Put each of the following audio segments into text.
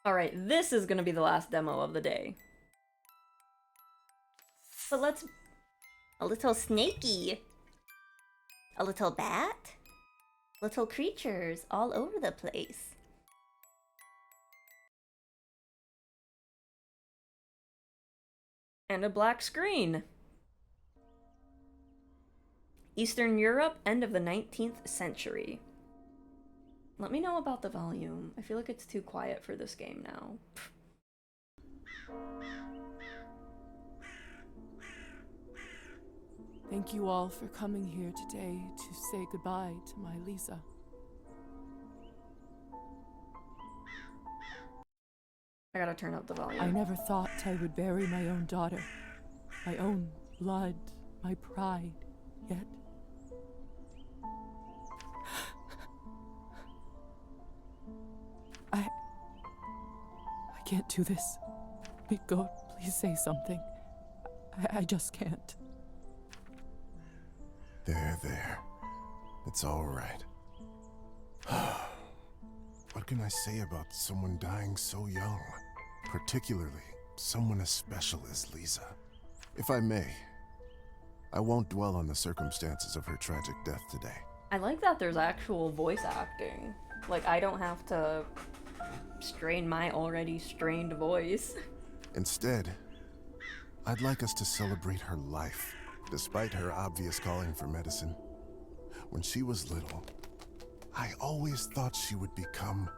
Alright, this is gonna be the last demo of the day. But let's... A little snaky. A little bat. Little creatures all over the place. And a black screen. Eastern Europe, end of the 19th century. Let me know about the volume. I feel like it's too quiet for this game now. Thank you all for coming here today to say goodbye to my Lisa. I gotta turn up the volume. I never thought I would bury my own daughter, my own blood, my pride, yet I can't do this. God, please say something. I just can't. There. It's all right. What can I say about someone dying so young? Particularly, someone as special as Lisa. If I may, I won't dwell on the circumstances of her tragic death today. I like that there's actual voice acting. Like, I don't have to strain my already strained voice. Instead, I'd like us to celebrate her life, despite her obvious calling for medicine. When she was little, I always thought she would become...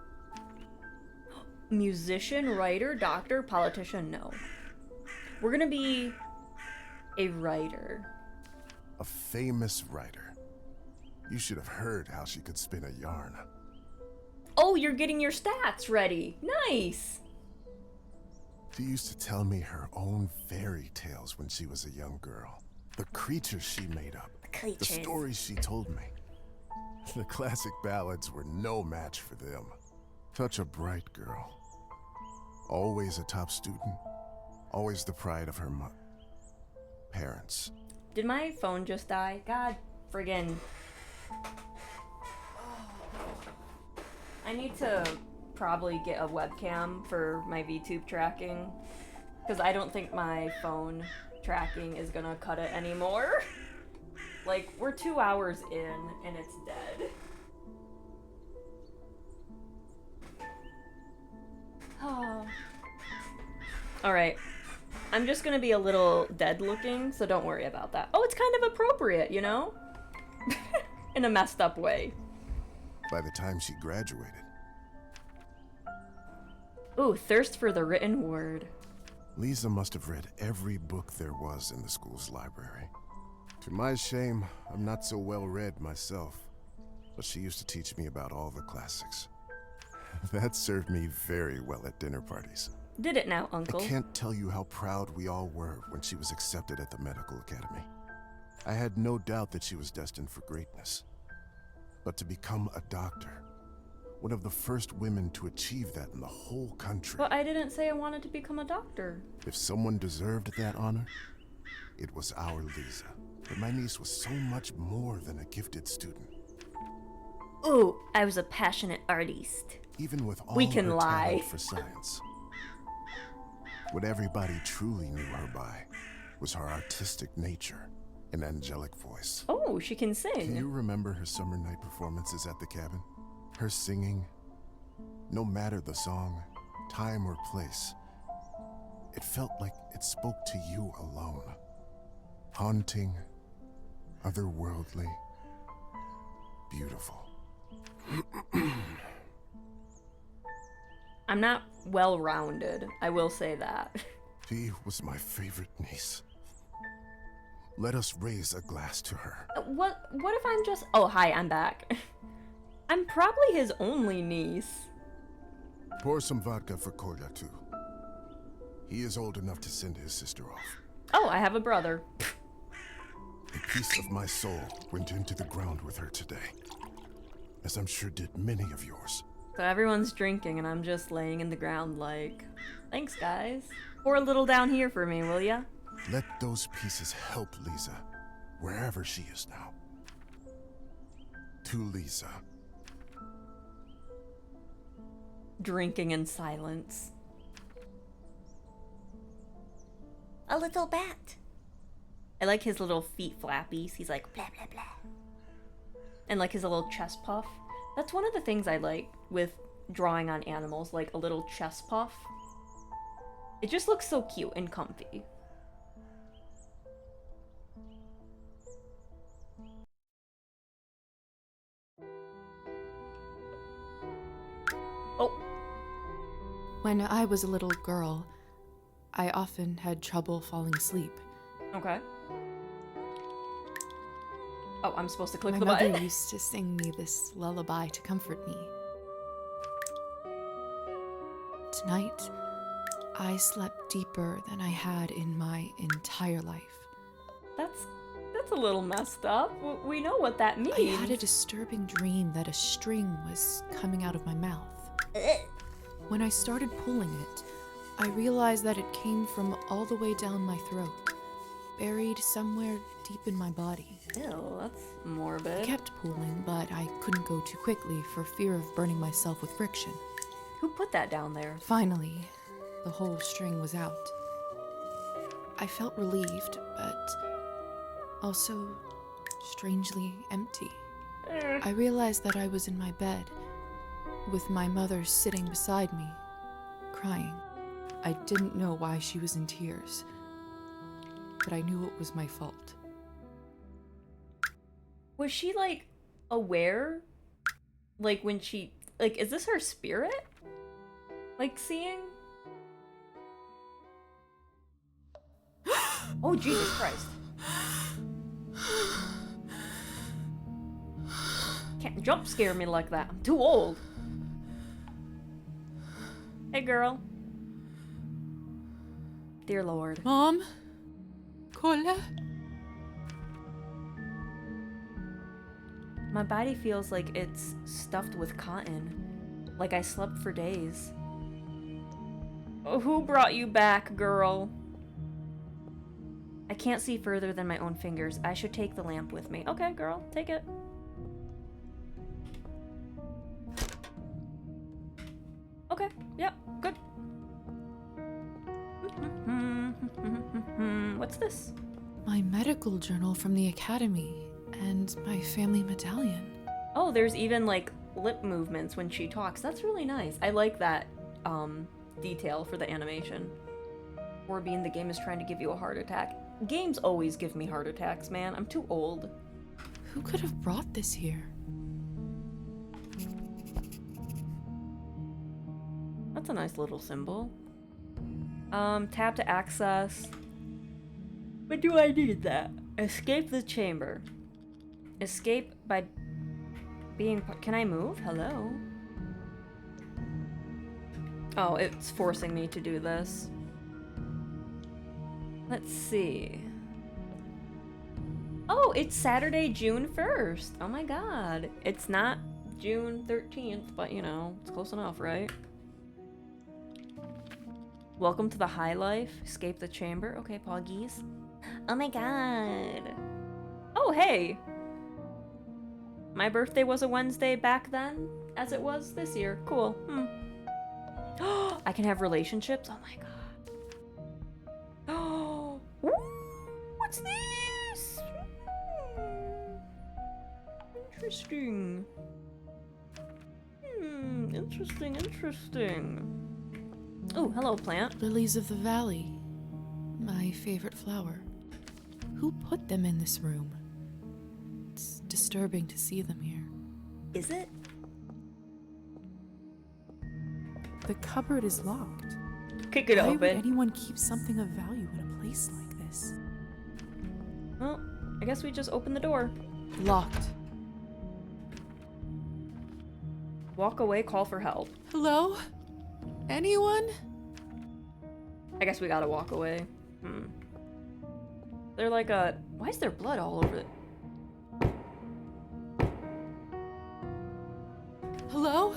Musician, writer, doctor, politician, no. We're gonna be a writer. a famous writer. You should have heard how she could spin a yarn. Oh, you're getting your stats ready. Nice. She used to tell me her own fairy tales when she was a young girl. The creatures she made up. The stories she told me. The classic ballads were no match for them. Such a bright girl. Always a top student. Always the pride of her parents. Did my phone just die? God friggin'. I need to probably get a webcam for my VTube tracking, because I don't think my phone tracking is gonna cut it anymore. Like, we're 2 hours in and it's dead. Oh. Alright. I'm just gonna be a little dead looking, so don't worry about that. Oh, it's kind of appropriate, you know? In a messed up way. By the time she graduated. Ooh, thirst for the written word. Lisa must have read every book there was in the school's library. To my shame, I'm not so well read myself, but she used to teach me about all the classics. That served me very well at dinner parties. Did it now, Uncle? I can't tell you how proud we all were when she was accepted at the medical academy. I had no doubt that she was destined for greatness. But to become a doctor, one of the first women to achieve that in the whole country. But I didn't say I wanted to become a doctor. If someone deserved that honor, it was our Lisa. But my niece was so much more than a gifted student. Ooh, I was a passionate artist. Even with all We can her lie. talent for science. What everybody truly knew her by was her artistic nature and angelic voice. Oh, she can sing. Can you remember her summer night performances at the cabin? Her singing, no matter the song, time or place, it felt like it spoke to you alone. Haunting, otherworldly, beautiful. I'm not well-rounded, I will say that. She was my favorite niece. Let us raise a glass to her. What if I'm just... Oh, hi, I'm back. I'm probably his only niece. Pour some vodka for Kolya, too. He is old enough to send his sister off. Oh, I have a brother. A piece of my soul went into the ground with her today, as I'm sure did many of yours. So everyone's drinking and I'm just laying in the ground like, thanks guys. Pour a little down here for me, will ya? Let those pieces help Lisa, wherever she is now. To Lisa. Drinking in silence. A little bat. I like his little feet flappies. He's like blah blah blah. And like his little chest puff. That's one of the things I like with drawing on animals, like a little chest puff. It just looks so cute and comfy. Oh. When I was a little girl, I often had trouble falling asleep. Okay. Oh, I'm supposed to click My the mother button. used to sing me this lullaby to comfort me. Tonight, I slept deeper than I had in my entire life. That's a little messed up. We know what that means. I had a disturbing dream that a string was coming out of my mouth. When I started pulling it, I realized that it came from all the way down my throat, buried somewhere deep in my body. Ew, that's I morbid. kept pulling, but I couldn't go too quickly for fear of burning myself with friction. Who put that down there? Finally, the whole string was out. I felt relieved, but also strangely empty. I realized that I was in my bed, with my mother sitting beside me, crying. I didn't know why she was in tears, but I knew it was my fault. Was she, like, aware? Like, when she... Like, is this her spirit? Like, seeing? Oh, Jesus Christ. Can't jump scare me like that. I'm too old. Hey, girl. Dear Lord. Mom? Cola? My body feels like it's stuffed with cotton. Like I slept for days. Oh, who brought you back, girl? I can't see further than my own fingers. I should take the lamp with me. Okay, girl, take it. Okay, yep, good. What's this? My medical journal from the academy, and my family medallion. Oh, there's even like lip movements when she talks. That's really nice. I like that detail for the animation. Or being the game is trying to give you a heart attack. Games always give me heart attacks, man. I'm too old. Who could have brought this here? That's a nice little symbol. Tap to access. But do I need that? Escape the chamber. Escape by being... Can I move? Hello? Oh, it's forcing me to do this. Let's see. Oh, it's Saturday, June 1st. Oh my god. It's not June 13th, but you know, it's close enough, right? Welcome to the high life. Escape the chamber. Okay, Poggies. Oh my god. Oh, hey. My birthday was a Wednesday back then, as it was this year. Cool. I can have relationships? Oh my god. Oh, what's this? Interesting. Interesting. Oh, hello, plant. Lilies of the valley. My favorite flower. Who put them in this room? It's disturbing to see them here. Is it? The cupboard is locked. Kick it Why would open. anyone keep something of value in a place like this? Well, I guess we just open the door. Locked. Walk away, call for help. Hello? Anyone? I guess we gotta walk away. They're like a... Why is there blood all over it? Hello?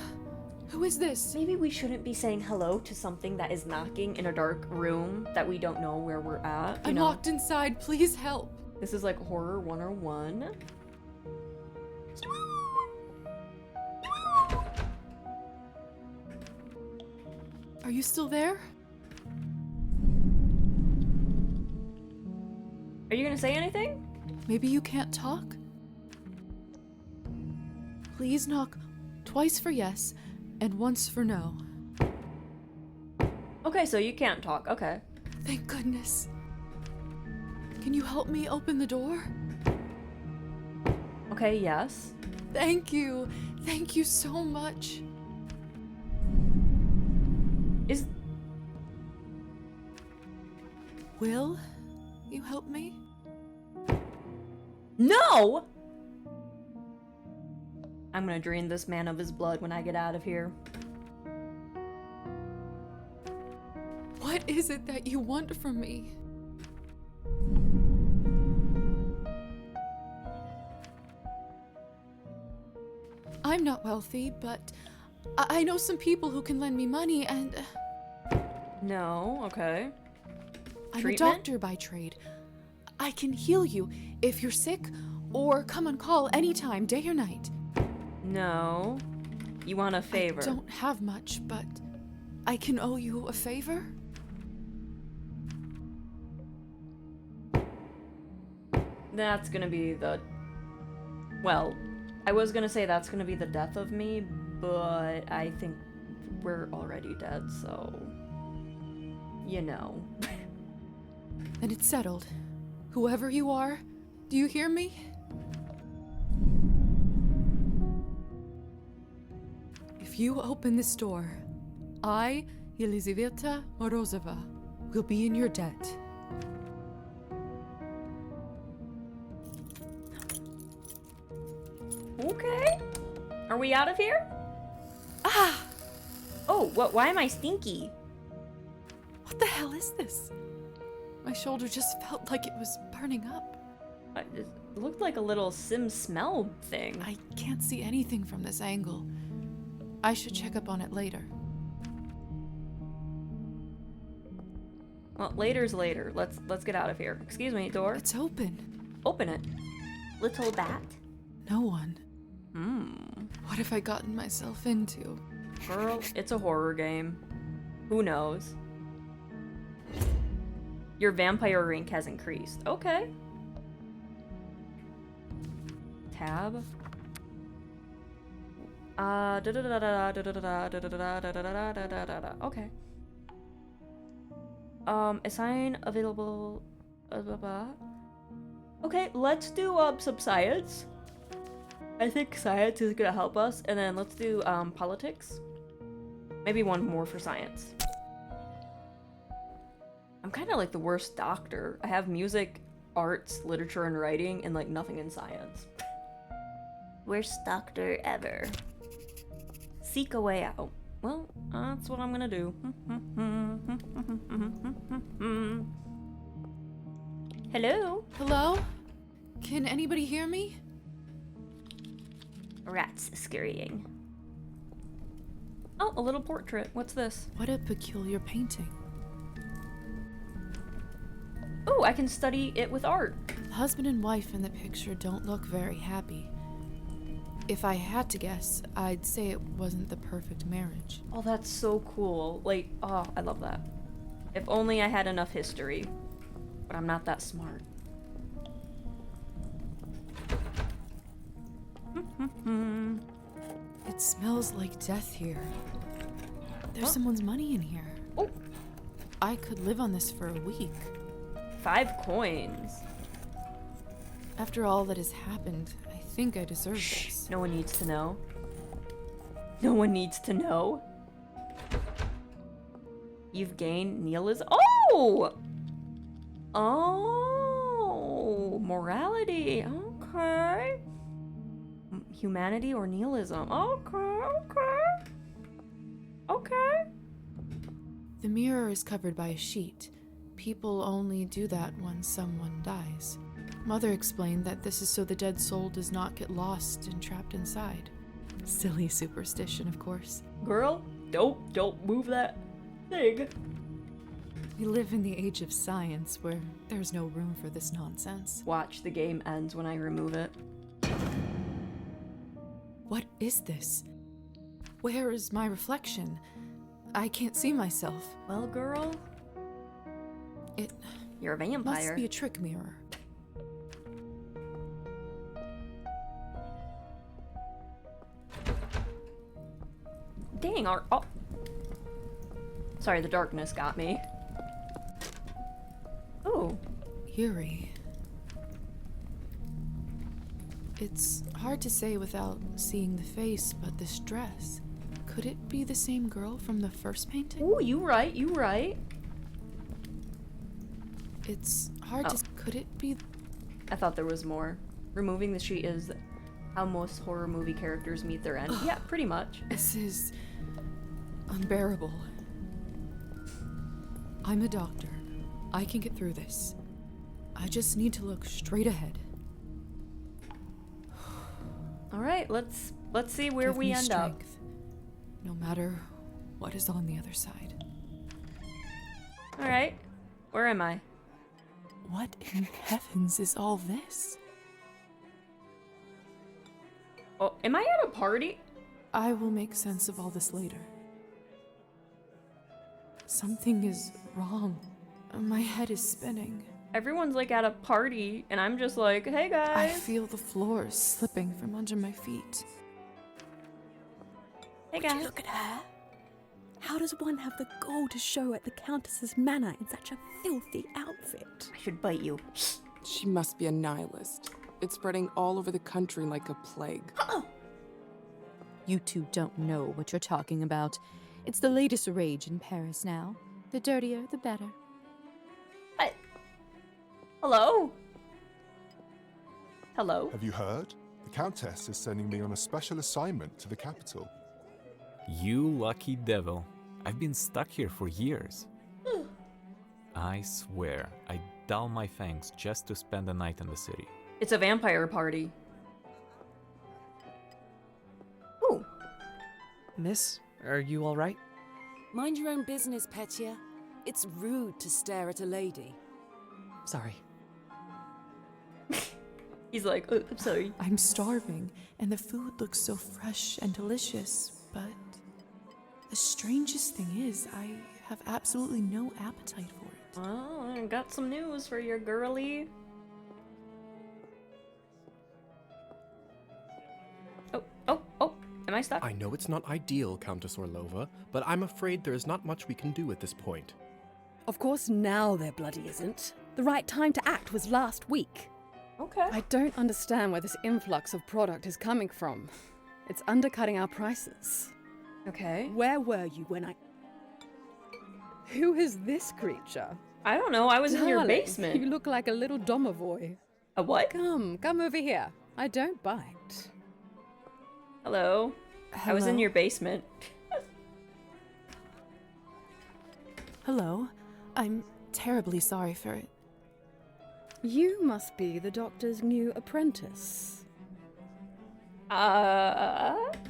Who is this? Maybe we shouldn't be saying hello to something that is knocking in a dark room that we don't know where we're at. You I'm know? locked inside. Please help. This is like horror 101. Are you still there? Are you gonna say anything? Maybe you can't talk? Please knock twice for yes and once for no. Okay, so you can't talk. Okay. Thank goodness. Can you help me open the door? Okay, yes. Thank you. Thank you so much. Is... Will you help me? No! I'm gonna drain this man of his blood when I get out of here. What is it that you want from me? I'm not wealthy, but I know some people who can lend me money, and No, okay. I'm Treatment? a doctor by trade. I can heal you if you're sick, or come on call anytime, day or night. No. You want a favor? I don't have much, but I can owe you a favor? That's gonna be the... Well, I was gonna say that's gonna be the death of me, but I think we're already dead, so... You know. Then it's settled. Whoever you are, do you hear me? If you open this door, I, Elizaveta Morozova, will be in your debt. Okay. Are we out of here? Ah! Oh, what? Why am I stinky? What the hell is this? My shoulder just felt like it was burning up. It looked like a little sim smell thing. I can't see anything from this angle. I should check up on it later. Well, later's later. Let's get out of here. Excuse me, door. It's open. Open it. Little bat. No one. Hmm. What have I gotten myself into? Girl, it's a horror game. Who knows? Your vampire rank has increased. Okay. Tab. Okay. Assign available. Okay, let's do some science. I think science is gonna help us, and then let's do politics. Maybe one more for science. I'm kind of like the worst doctor. I have music, arts, literature, and writing, and like nothing in science. Worst doctor ever. Seek a way out. Well, that's what I'm gonna do. Hello? Hello? Can anybody hear me? Rats scurrying. Oh, a little portrait. What's this? What a peculiar painting. Oh, I can study it with art. The husband and wife in the picture don't look very happy. If I had to guess, I'd say it wasn't the perfect marriage. Oh, that's so cool. Like, oh, I love that. If only I had enough history. But I'm not that smart. It smells like death here. There's Huh? someone's money in here. Oh, I could live on this for a week. 5 coins. After all that has happened, I think I deserve this. No one needs to know. No one needs to know. You've gained nihilism. Oh! Oh! Morality. Okay. Humanity or nihilism. Okay, okay. Okay. The mirror is covered by a sheet. People only do that when someone dies. Mother explained that this is so the dead soul does not get lost and trapped inside. Silly superstition, of course. Girl, don't move that thing. We live in the age of science where there's no room for this nonsense. Watch, the game ends when I remove it. What is this? Where is my reflection? I can't see myself. Well, girl, It you're a vampire. must be a trick mirror. Dang, oh. Sorry, the darkness got me. Oh. Eerie. It's hard to say without seeing the face, but this dress. Could it be the same girl from the first painting? Ooh, you right. It's hard to. Could it be? I thought there was more. Removing the sheet is how most horror movie characters meet their end. Yeah, pretty much. This is unbearable. I'm a doctor. I can get through this. I just need to look straight ahead. All right, let's see where Give we me end strength, no matter what is on the other side. up. All right, where am I? What in heavens is all this? Oh, am I at a party? I will make sense of all this later. Something is wrong. My head is spinning. Everyone's like at a party, and I'm just like, hey I guys. feel the floor slipping from under my feet. Hey Would you guys. look at her? How does one have the gall to show at the Countess's manor in such a filthy outfit? I should bite you. She must be a nihilist. It's spreading all over the country like a plague. You two don't know what you're talking about. It's the latest rage in Paris now. The dirtier, the better. Hello? Hello? Have you heard? The Countess is sending me on a special assignment to the capital. You lucky devil. I've been stuck here for years. I swear, I dull my fangs just to spend the night in the city. It's a vampire party. Ooh. Miss, are you all right? Mind your own business, Petya. It's rude to stare at a lady. Sorry. He's like, oh, I'm sorry. I'm starving, and the food looks so fresh and delicious, but the strangest thing is, I have absolutely no appetite for it. Well, I got some news for your girly. Oh, am I stuck? I know it's not ideal, Countess Orlova, but I'm afraid there is not much we can do at this point. Of course, now there bloody isn't. The right time to act was last week. Okay. I don't understand where this influx of product is coming from. It's undercutting our prices. Okay. Where were you when I... Who is this creature? I don't know, I was in your Darling, basement. You look like a little domovoy. A what? Come over here. I don't bite. Hello. I was in your basement. Hello. I'm terribly sorry for it. You must be the doctor's new apprentice.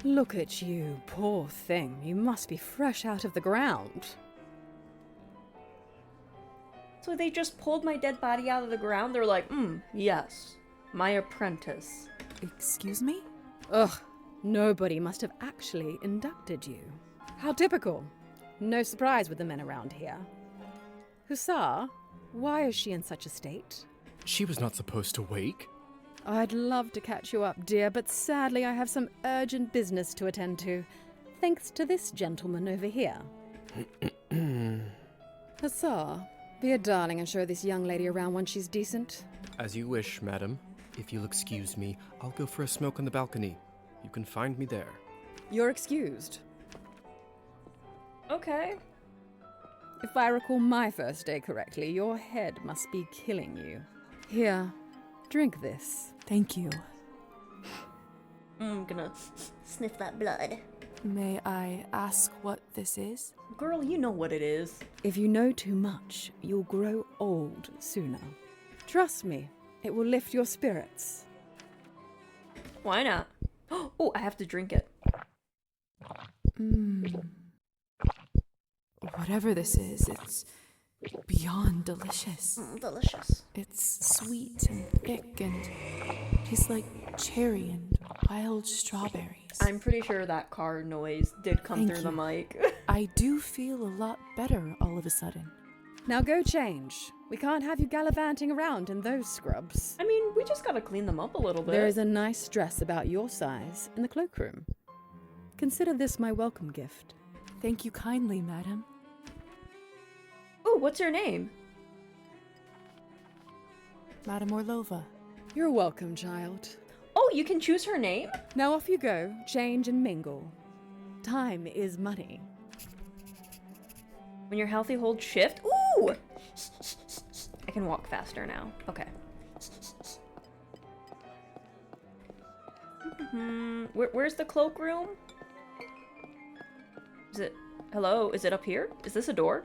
Look at you, poor thing. You must be fresh out of the ground. So they just pulled my dead body out of the ground? They're like, yes, my apprentice. Excuse me? Ugh, nobody must have actually inducted you. How typical. No surprise with the men around here. Hussar, why is she in such a state? She was not supposed to wake. I'd love to catch you up, dear, but sadly I have some urgent business to attend to, thanks to this gentleman over here. Hussar, be a darling and show this young lady around when she's decent. As you wish, madam. If you'll excuse me, I'll go for a smoke on the balcony. You can find me there. You're excused. Okay. If I recall my first day correctly, your head must be killing you. Here, drink this. Thank you. I'm gonna sniff that blood. May I ask what this is? Girl, you know what it is. If you know too much, you'll grow old sooner. Trust me, it will lift your spirits. Why not? Oh, I have to drink it. Whatever this is, it's beyond delicious. Delicious. It's sweet and thick and tastes like cherry and wild strawberries. I'm pretty sure that car noise did come Thank through the you. mic. I do feel a lot better all of a sudden. Now go change. We can't have you gallivanting around in those scrubs. I mean, we just gotta clean them up a little bit. There is a nice dress about your size in the cloakroom. Consider this my welcome gift. Thank you kindly, madam. Oh, what's your name? Madam Orlova. You're welcome, child. Oh, you can choose her name? Now off you go, change and mingle. Time is money. When you're healthy, hold shift. Ooh! I can walk faster now. Okay. Where's the cloakroom? Is it... Hello? Is it up here? Is this a door?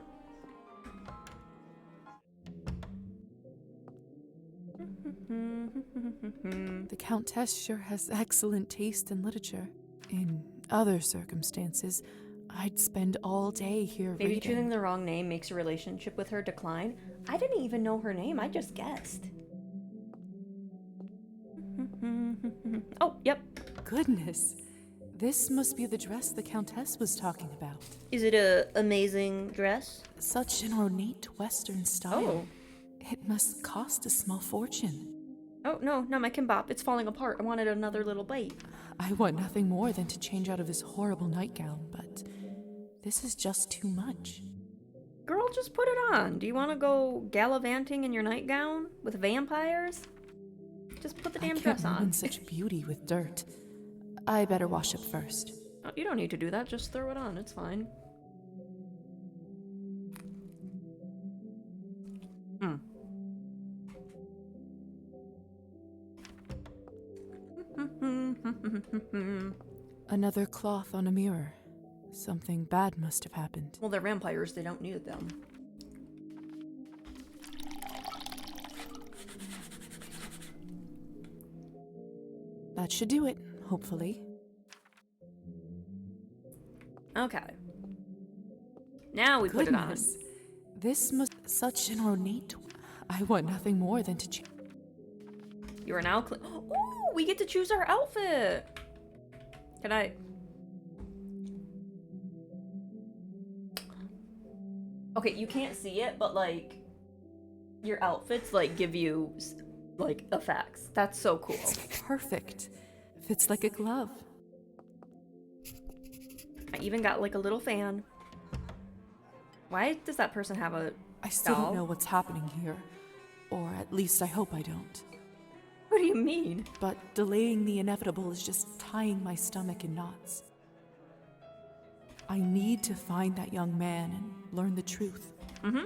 The Countess sure has excellent taste in literature. In other circumstances, I'd spend all day here Maybe reading. choosing the wrong name makes your relationship with her decline. I didn't even know her name. I just guessed. Oh, yep. Goodness. This must be the dress the Countess was talking about. Is it a amazing dress? Such an ornate Western style. Oh. It must cost a small fortune. Oh, no, not my kimbap. It's falling apart. I wanted another little bite. I want nothing more than to change out of this horrible nightgown, but this is just too much. Girl, just put it on. Do you want to go gallivanting in your nightgown with vampires? Just put the damn dress I can't on. ruin such beauty with dirt. I better wash up first. Oh, you don't need to do that. Just throw it on. It's fine. Another cloth on a mirror. Something bad must have happened. Well, they're vampires. They don't need them. That should do it, hopefully. Okay. Now we put it on. Goodness. This must such an ornate. I want nothing more than to change. You are now clean. Ooh, we get to choose our outfit. Can I? Okay, you can't see it, but like, your outfits like give you like effects. That's so cool. It's perfect. Fits like a glove. I even got like a little fan. Why does that person have a I still doll? don't know what's happening here. Or at least I hope I don't. What do you mean? But delaying the inevitable is just tying my stomach in knots. I need to find that young man and learn the truth. Mm-hmm.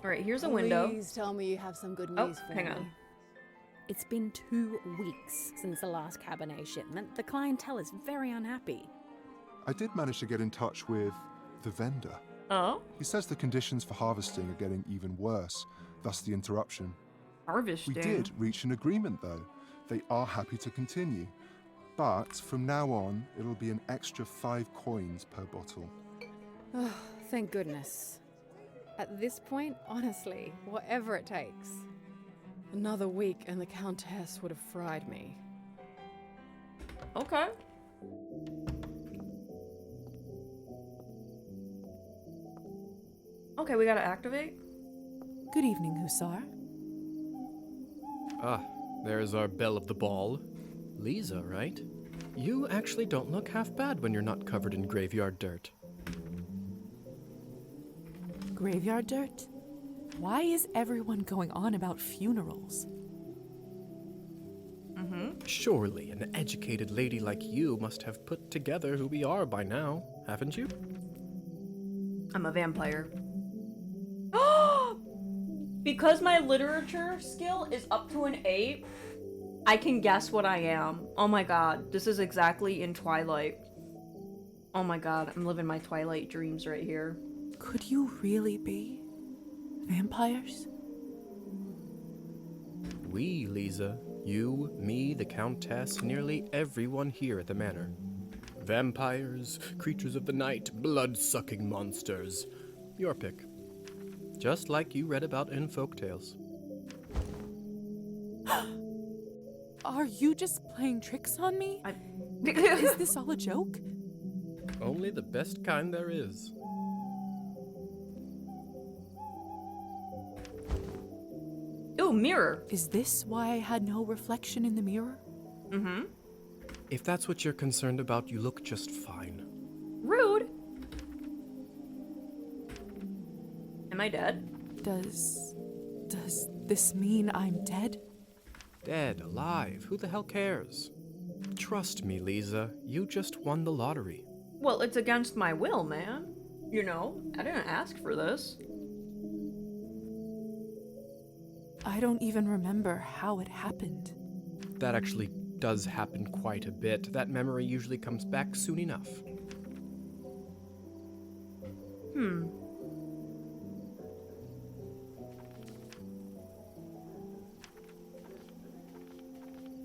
All right, here's a window. Please tell me you have some good Oh, news for hang me. on. It's been 2 weeks since the last Cabernet shipment. The clientele is very unhappy. I did manage to get in touch with the vendor. Oh? He says the conditions for harvesting are getting even worse, thus the interruption. Harvesting? We did reach an agreement, though. They are happy to continue. But from now on, it'll be an extra 5 coins per bottle. Oh, thank goodness. At this point, honestly, whatever it takes. Another week and the Countess would have fried me. Okay. Okay, we gotta activate. Good evening, Hussar. Ah, there's our belle of the ball. Lisa, right? You actually don't look half bad when you're not covered in graveyard dirt. Graveyard dirt? Why is everyone going on about funerals? Surely an educated lady like you must have put together who we are by now, haven't you? I'm a vampire. Because my literature skill is up to an 8, I can guess what I am. Oh my god, this is exactly in Twilight. Oh my god, I'm living my Twilight dreams right here. Could you really be vampires? We, Lisa. You, me, the Countess, nearly everyone here at the manor. Vampires, creatures of the night, blood-sucking monsters. Your pick. Just like you read about in folktales. Are you just playing tricks on me? Is this all a joke? Only the best kind there is. Ooh, mirror. Is this why I had no reflection in the mirror? Mm-hmm. If that's what you're concerned about, you look just fine. Rude. Am I dead? Does this mean I'm dead? Dead, alive, who the hell cares? Trust me, Lisa, you just won the lottery. Well, it's against my will, man. You know, I didn't ask for this. I don't even remember how it happened. That actually does happen quite a bit. That memory usually comes back soon enough.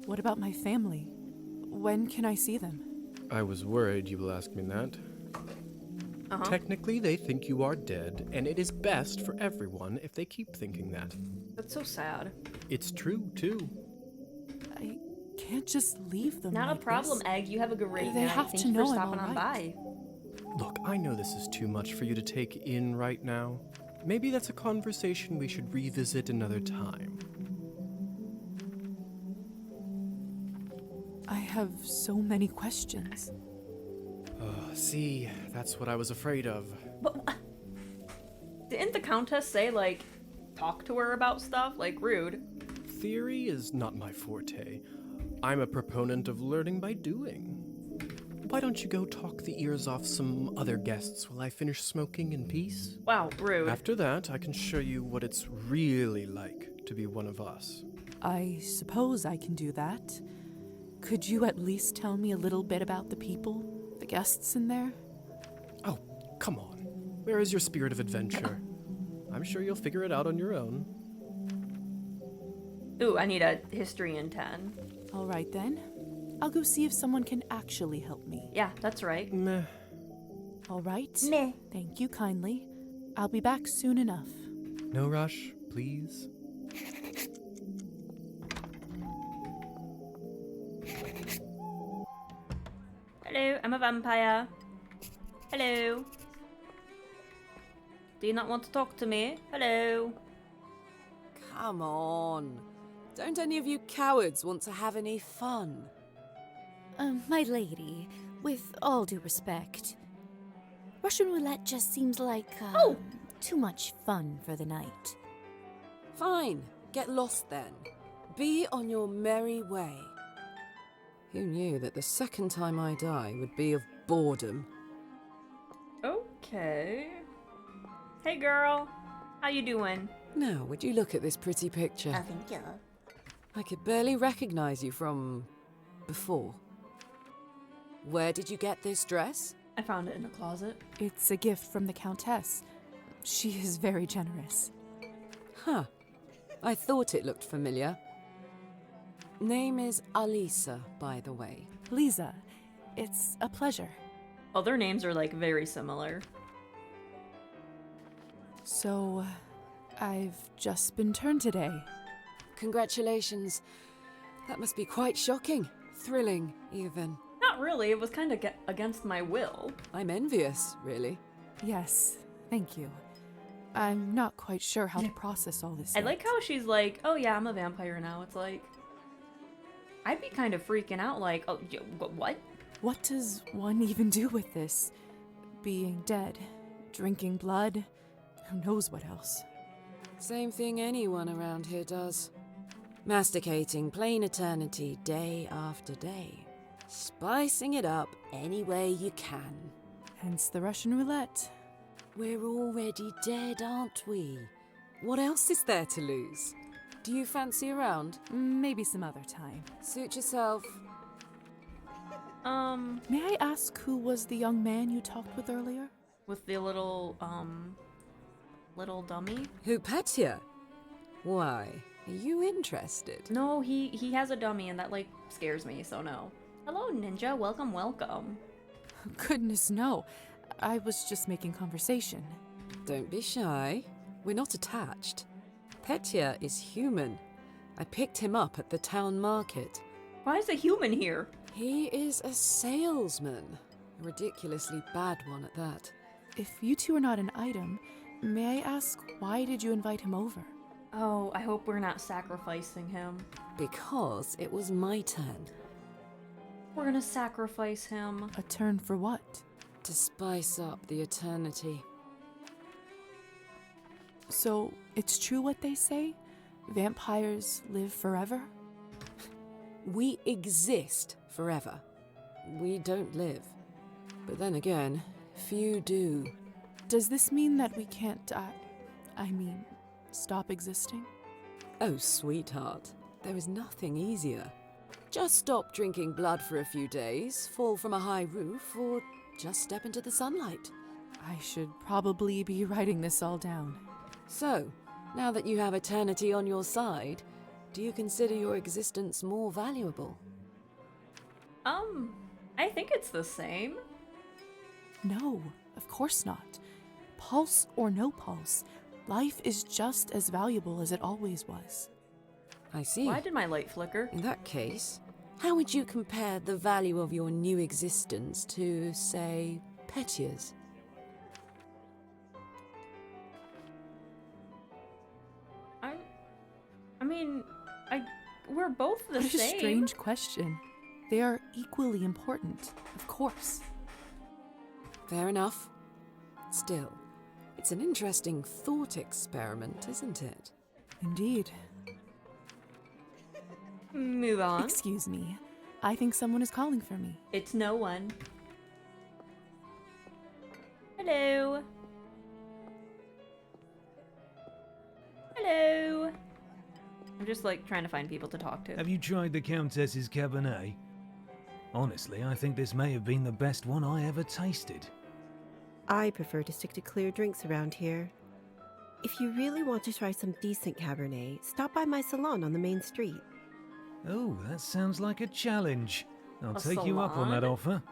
What about my family? When can I see them? I was worried you will ask me that. Technically, they think you are dead, and it is best for everyone if they keep thinking that. That's so sad. It's true, too. I can't just leave them. Not like a problem, this. Egg. You have a great They night. have Thank to you know for I'm stopping on by. Look, I know this is too much for you to take in right now. Maybe that's a conversation we should revisit another time. I have so many questions. See, that's what I was afraid of. But didn't the Countess say, like, talk to her about stuff? Like, rude. Theory is not my forte. I'm a proponent of learning by doing. Why don't you go talk the ears off some other guests while I finish smoking in peace? Wow, rude. After that, I can show you what it's really like to be one of us. I suppose I can do that. Could you at least tell me a little bit about the people, the guests in there? Oh, come on. Where is your spirit of adventure? I'm sure you'll figure it out on your own. Ooh, I need a history in 10. All right then. I'll go see if someone can actually help me. Yeah, that's right. Meh. All right. Meh. Thank you kindly. I'll be back soon enough. No rush, please. Hello, I'm a vampire. Hello. Do you not want to talk to me? Hello. Come on. Don't any of you cowards want to have any fun? My lady, with all due respect, Russian roulette just seems like, too much fun for the night. Fine. Get lost then. Be on your merry way. Who knew that the second time I die would be of boredom? Okay. Hey girl, how you doing? Now, would you look at this pretty picture? Thank you. I could barely recognize you from before. Where did you get this dress? I found it in a closet. It's a gift from the Countess. She is very generous. Huh. I thought it looked familiar. Name is Alisa, by the way. Lisa, it's a pleasure. Oh, their names are like very similar. So, I've just been turned today. Congratulations. That must be quite shocking. Thrilling, even. Not really, it was kind of against my will. I'm envious, really. Yes, thank you. I'm not quite sure how to process all this I yet. like how she's like, oh yeah, I'm a vampire now. It's like, I'd be kind of freaking out like, oh, what? What does one even do with this? Being dead, drinking blood, who knows what else? Same thing anyone around here does. Masticating plain eternity day after day. Spicing it up any way you can. Hence the Russian roulette. We're already dead, aren't we? What else is there to lose? Do you fancy a round? Maybe some other time. Suit yourself. May I ask who was the young man you talked with earlier? With the little dummy? Who, Petya? Why? Are you interested? No, he has a dummy and that like scares me, so no. Hello, ninja. Welcome, welcome. Goodness, no. I was just making conversation. Don't be shy. We're not attached. Petya is human. I picked him up at the town market. Why is a human here? He is a salesman. A ridiculously bad one at that. If you two are not an item, may I ask why did you invite him over? Oh, I hope we're not sacrificing him. Because it was my turn. We're gonna sacrifice him. A turn for what? To spice up the eternity. So, it's true what they say? Vampires live forever? We exist forever. We don't live. But then again, few do. Does this mean that we can't, stop existing? Oh, sweetheart, there is nothing easier. Just stop drinking blood for a few days, fall from a high roof, or just step into the sunlight. I should probably be writing this all down. So, now that you have eternity on your side, do you consider your existence more valuable? I think it's the same. No, of course not. Pulse or no pulse, life is just as valuable as it always was. I see. Why did my light flicker? In that case, how would you compare the value of your new existence to, say, Petya's? We're both the What same. a strange question. They are equally important, of course. Fair enough. Still, it's an interesting thought experiment, isn't it? Indeed. Move on. Excuse me. I think someone is calling for me. It's no one. Hello. Hello. I'm just trying to find people to talk to. Have you tried the Countess's Cabernet? Honestly, I think this may have been the best one I ever tasted. I prefer to stick to clear drinks around here. If you really want to try some decent Cabernet, stop by my salon on the main street. Oh, that sounds like a challenge. I'll A take you up on that salon? offer.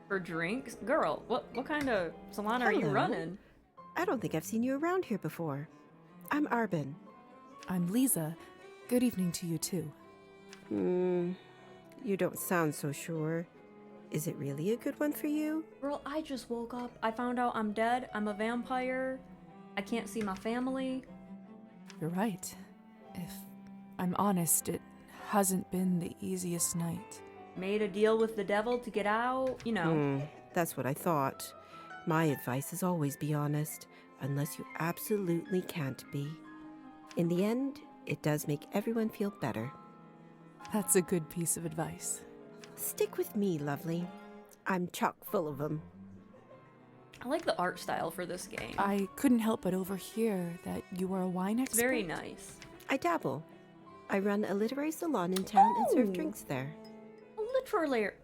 For drinks? Girl, what kind of salon are you Hello. running? I don't think I've seen you around here before. I'm Arbin. I'm Lisa. Good evening to you too. You don't sound so sure. Is it really a good one for you? Girl, I just woke up. I found out I'm dead. I'm a vampire. I can't see my family. You're right. If I'm honest, it hasn't been the easiest night. Made a deal with the devil to get out, you know. That's what I thought. My advice is always be honest, unless you absolutely can't be. In the end, it does make everyone feel better. That's a good piece of advice. Stick with me, lovely. I'm chock full of them. I like the art style for this game. I couldn't help but overhear that you are a wine expert. It's very nice. I dabble. I run a literary salon in town and serve drinks there.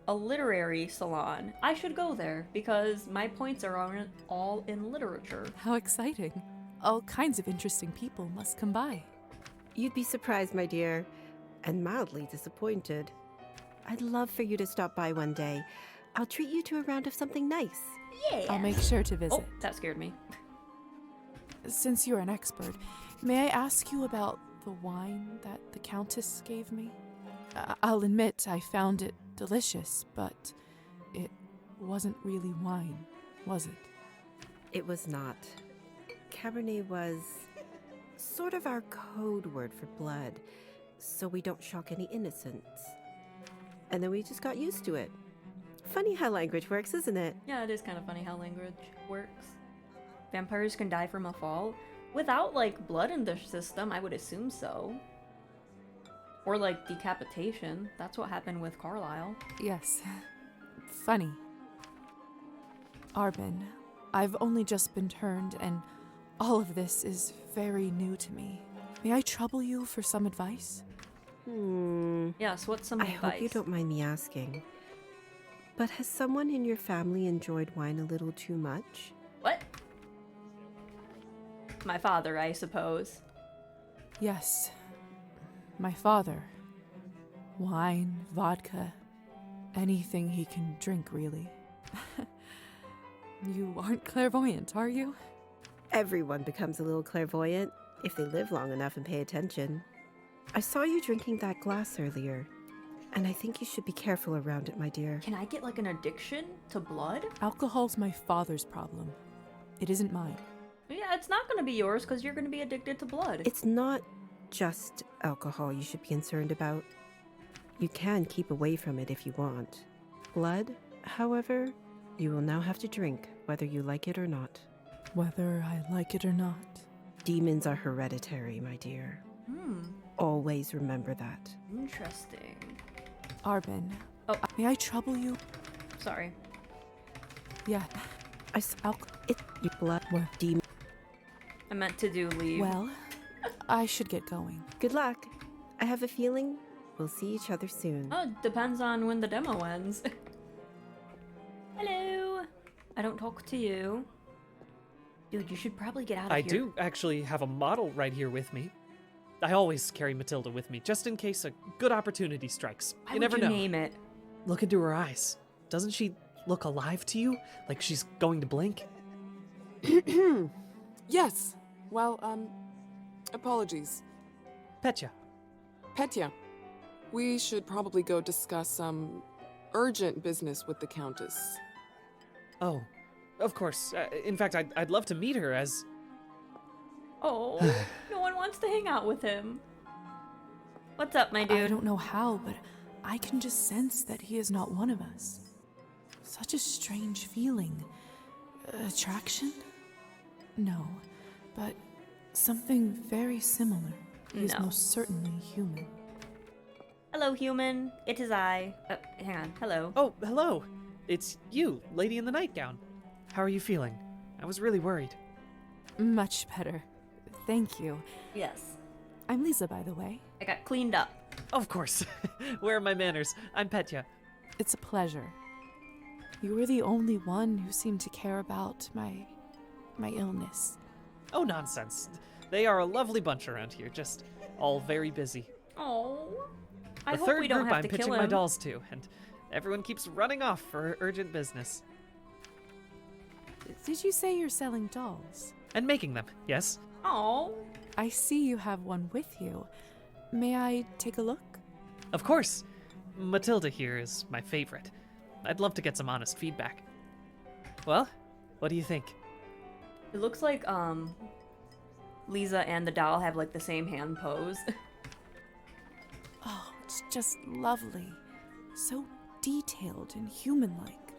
A literary salon. I should go there because my points are all in literature. How exciting. All kinds of interesting people must come by. You'd be surprised, my dear, and mildly disappointed. I'd love for you to stop by one day. I'll treat you to a round of something nice. Yeah. I'll make sure to visit. Oh, that scared me. Since you're an expert, may I ask you about the wine that the Countess gave me? I'll admit I found it delicious, but it wasn't really wine, was it? It was not. Cabernet was sort of our code word for blood, so we don't shock any innocents. And then we just got used to it. Funny how language works, isn't it? Yeah, it is kind of funny how language works. Vampires can die from a fall. Without, blood in the system, I would assume so. Or, decapitation. That's what happened with Carlisle. Yes. Funny. Arbin, I've only just been turned, and all of this is very new to me. May I trouble you for some advice? Yes, what's some I advice? hope you don't mind me asking. But has someone in your family enjoyed wine a little too much? What? My father, I suppose. Yes. My father. Wine, vodka, anything he can drink, really. You aren't clairvoyant, are you? Everyone becomes a little clairvoyant if they live long enough and pay attention. I saw you drinking that glass earlier, And I think you should be careful around it, my dear. Can I get like an addiction to blood? Alcohol's my father's problem. It isn't mine. Yeah, it's not gonna be yours because you're gonna be addicted to blood. It's not just alcohol you should be concerned about. You can keep away from it if you want. Blood, however, you will now have to drink, whether you like it or not. Whether I like it or not. Demons are hereditary, my dear. Always remember that. Interesting. Arben. Oh, may I trouble you? Sorry. Yeah. Your blood, demon. I meant to do leave. Well, I should get going. Good luck. I have a feeling we'll see each other soon. Oh, depends on when the demo ends. Hello. I don't talk to you. Dude, you should probably get out of I here. do actually have a model right here with me. I always carry Matilda with me, just in case a good opportunity strikes. Why You would never you know. name it? Look into her eyes. Doesn't she look alive to you? Like she's going to blink? Yes. Well, apologies. Petya. Petya, we should probably go discuss some urgent business with the Countess. Oh, of course. In fact, I'd love to meet her as... Oh, no one wants to hang out with him. What's up, my dude? I don't know how, but I can just sense that he is not one of us. Such a strange feeling. Attraction? No, but something very similar. He is No. most certainly human. Hello, human. It is I. Hang on. Hello. Oh, hello. It's you, lady in the nightgown. How are you feeling? I was really worried. Much better. Thank you. Yes. I'm Lisa, by the way. I got cleaned up. Of course. Where are my manners? I'm Petya. It's a pleasure. You were the only one who seemed to care about my illness. Oh, nonsense. They are a lovely bunch around here, just all very busy. Oh. I The hope third we don't group have I'm to pitching kill my him. dolls to, and everyone keeps running off for urgent business. Did you say you're selling dolls? And making them, yes? Oh. I see you have one with you. May I take a look? Of course. Matilda here is my favorite. I'd love to get some honest feedback. Well, what do you think? It looks like, Lisa and the doll have, like, the same hand pose. Oh, it's just lovely. So detailed and human-like.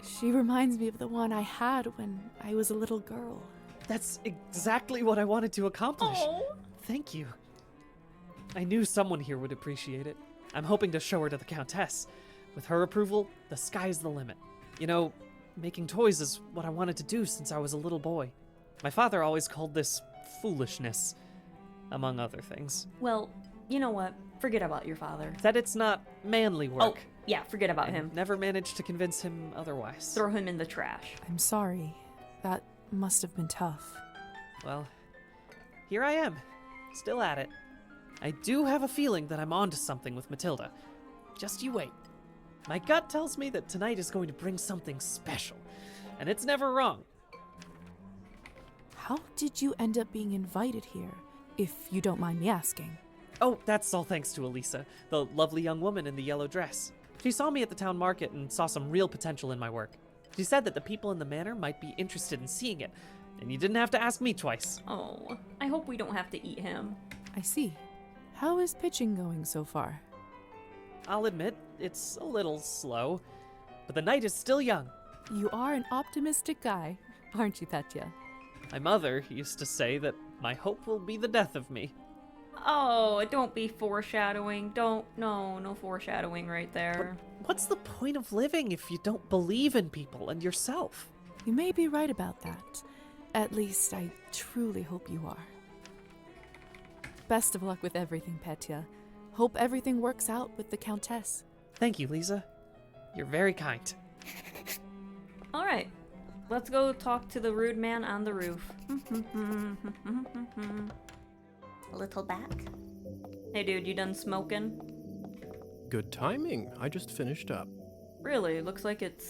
She reminds me of the one I had when I was a little girl. That's exactly what I wanted to accomplish. Oh. Thank you. I knew someone here would appreciate it. I'm hoping to show her to the Countess. With her approval, the sky's the limit. You know, making toys is what I wanted to do since I was a little boy. My father always called this foolishness, among other things. Well, you know what? Forget about your father. That it's not manly work. Oh, yeah, forget about him. Never managed to convince him otherwise. Throw him in the trash. I'm sorry. That must have been tough. Well, here I am, still at it. I do have a feeling that I'm onto something with Matilda. Just you wait. My gut tells me that tonight is going to bring something special, and it's never wrong. How did you end up being invited here, if you don't mind me asking? Oh, that's all thanks to Elisa, the lovely young woman in the yellow dress. She saw me at the town market and saw some real potential in my work. She said that the people in the manor might be interested in seeing it, and you didn't have to ask me twice. Oh, I hope we don't have to eat him. I see. How is pitching going so far? I'll admit, it's a little slow, but the night is still young. You are an optimistic guy, aren't you, Petya? My mother used to say that my hope will be the death of me. Oh, don't be foreshadowing. No foreshadowing right there. But what's the point of living if you don't believe in people and yourself? You may be right about that. At least I truly hope you are. Best of luck with everything, Petya. Hope everything works out with the Countess. Thank you, Lisa. You're very kind. All right, let's go talk to the rude man on the roof. A little back. Hey, dude, you done smoking? Good timing. I just finished up. Really? Looks like it's...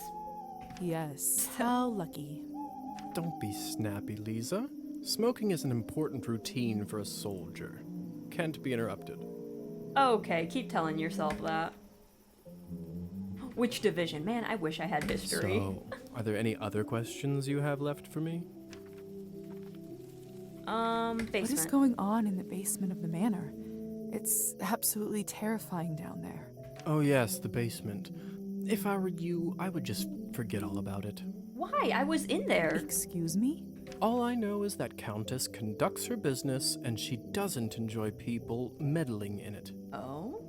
Yes, how lucky. Don't be snappy, Lisa. Smoking is an important routine for a soldier. Can't be interrupted. Okay, keep telling yourself that. Which division? Man, I wish I had history. So, are there any other questions you have left for me? Basement. What is going on in the basement of the manor? It's absolutely terrifying down there. Oh yes, the basement. If I were you, I would just forget all about it. Why? I was in there. Excuse me? All I know is that Countess conducts her business and she doesn't enjoy people meddling in it. Oh?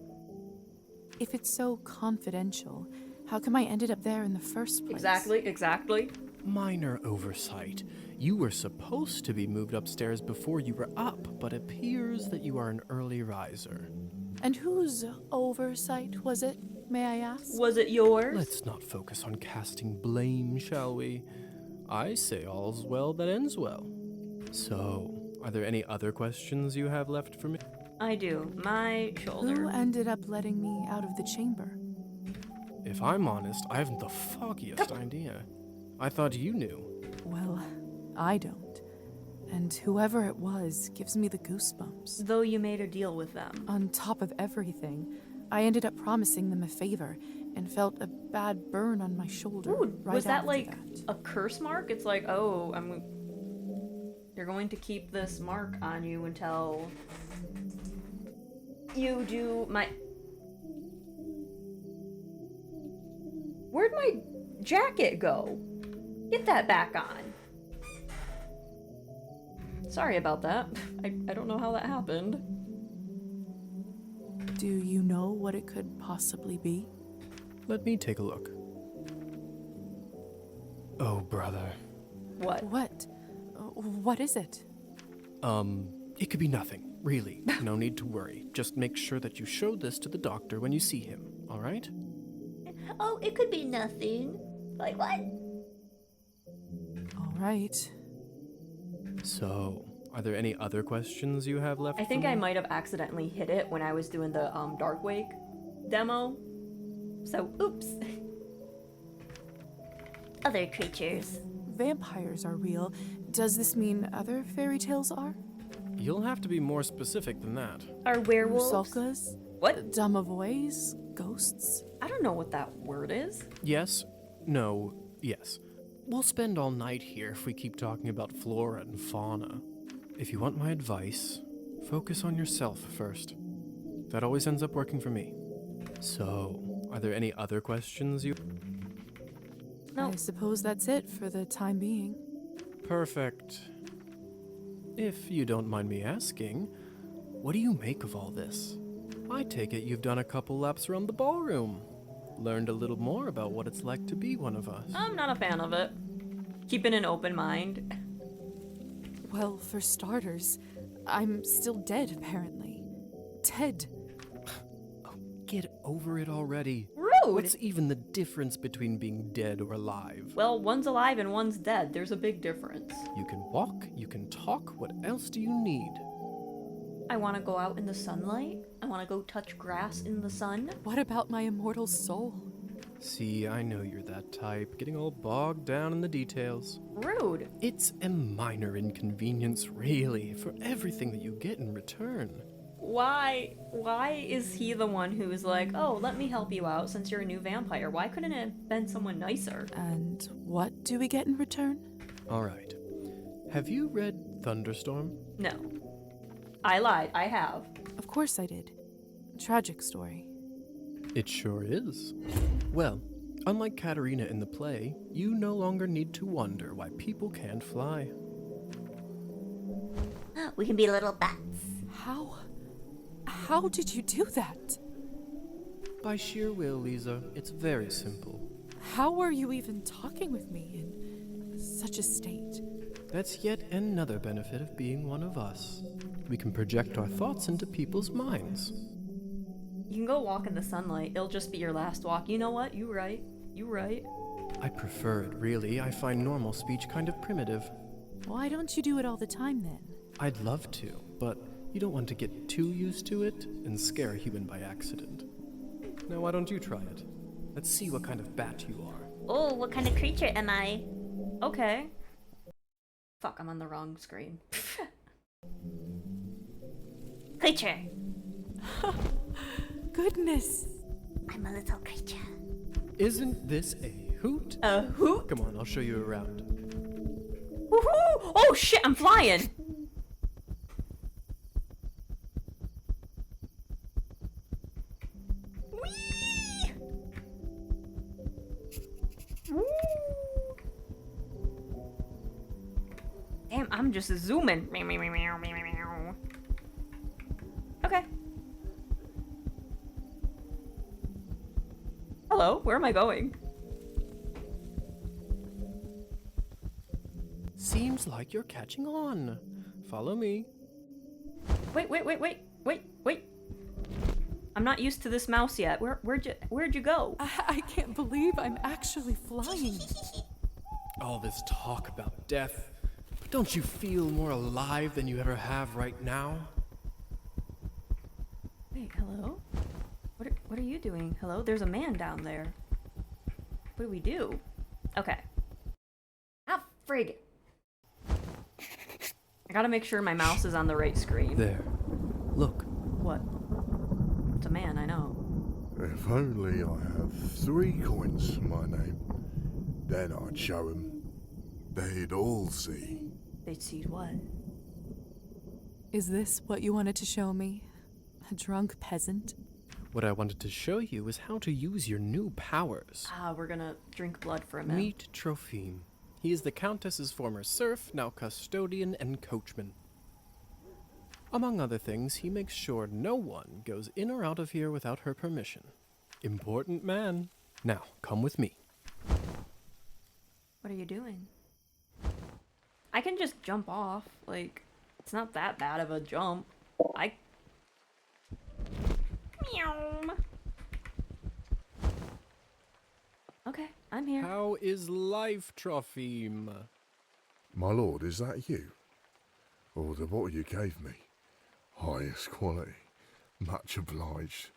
If it's so confidential, how come I ended up there in the first place? Exactly. Minor oversight. You were supposed to be moved upstairs before you were up, but appears that you are an early riser. And whose oversight was it, may I ask? Was it yours? Let's not focus on casting blame, shall we? I say all's well that ends well. So, are there any other questions you have left for me? I do. My shoulder. Who ended up letting me out of the chamber? If I'm honest, I haven't the foggiest idea. I thought you knew. Well, I don't. And whoever it was gives me the goosebumps. Though you made a deal with them. On top of everything, I ended up promising them a favor and felt a bad burn on my shoulder. Ooh, right was that after like that. a curse mark? It's like, oh, you're going to keep this mark on you until you do my... Where'd my jacket go? Get that back on. Sorry about that. I don't know how that happened. Do you know what it could possibly be? Let me take a look. Oh, brother. What? What is it? It could be nothing, really. No need to worry. Just make sure that you show this to the doctor when you see him, all right? Oh, it could be nothing. Like what? All right. So, are there any other questions you have left? I think for me? I might have accidentally hit it when I was doing the Darkwake demo. So, oops. Other creatures. Vampires are real. Does this mean other fairy tales are? You'll have to be more specific than that. Are werewolves? Rusalkas? What? Domovoys? Ghosts? I don't know what that word is. Yes, no, yes. We'll spend all night here if we keep talking about flora and fauna. If you want my advice, focus on yourself first. That always ends up working for me. So, are there any other questions you... No. I suppose that's it for the time being. Perfect. If you don't mind me asking, what do you make of all this? I take it you've done a couple laps around the ballroom. Learned a little more about what it's like to be one of us. I'm not a fan of it. Keeping an open mind. Well, for starters, I'm still dead, apparently. Dead. Oh, get over it already. Rude! What's even the difference between being dead or alive? Well, one's alive and one's dead. There's a big difference. You can walk, you can talk, what else do you need? I want to go out in the sunlight. I want to go touch grass in the sun. What about my immortal soul? See, I know you're that type, getting all bogged down in the details. Rude. It's a minor inconvenience, really, for everything that you get in return. Why is he the one who's like, oh, let me help you out since you're a new vampire? Why couldn't it have been someone nicer? And what do we get in return? Alright. Have you read Thunderstorm? No. I lied. I have. Of course I did. Tragic story. It sure is. Well, unlike Katerina in the play, you no longer need to wonder why people can't fly. We can be little bats. How did you do that? By sheer will, Lisa. It's very simple. How were you even talking with me in such a state? That's yet another benefit of being one of us. We can project our thoughts into people's minds. You can go walk in the sunlight. It'll just be your last walk. You know what? You right. You right. I prefer it, really. I find normal speech kind of primitive. Why don't you do it all the time, then? I'd love to, but you don't want to get too used to it and scare a human by accident. Now, why don't you try it? Let's see what kind of bat you are. Oh, what kind of creature am I? Okay. Fuck, I'm on the wrong screen. Creature. Goodness. I'm a little creature. Isn't this a hoot? A hoot? Come on, I'll show you around. Woohoo! Oh shit, I'm flying! Whee! Woo! Damn, I'm just zooming. Okay. Hello, where am I going? Seems like you're catching on. Follow me. Wait. I'm not used to this mouse yet. Where'd you go? I can't believe I'm actually flying. All this talk about death. Don't you feel more alive than you ever have right now? Wait, hello? What are you doing? Hello? There's a man down there. What do we do? Okay. Ah, frig. I gotta make sure my mouse is on the right screen. There. Look. What? It's a man, I know. If only I have 3 coins to my name, then I'd show 'em. They'd all see. They'd see what? Is this what you wanted to show me? A drunk peasant? What I wanted to show you is how to use your new powers. Ah, we're gonna drink blood for a minute. Meet Trophime. He is the Countess's former serf, now custodian and coachman. Among other things, he makes sure no one goes in or out of here without her permission. Important man. Now, come with me. What are you doing? I can just jump off. Like, it's not that bad of a jump. Meow. Okay, I'm here. How is life, Trophime? My lord, is that you? Oh, the bottle you gave me. Highest quality. Much obliged.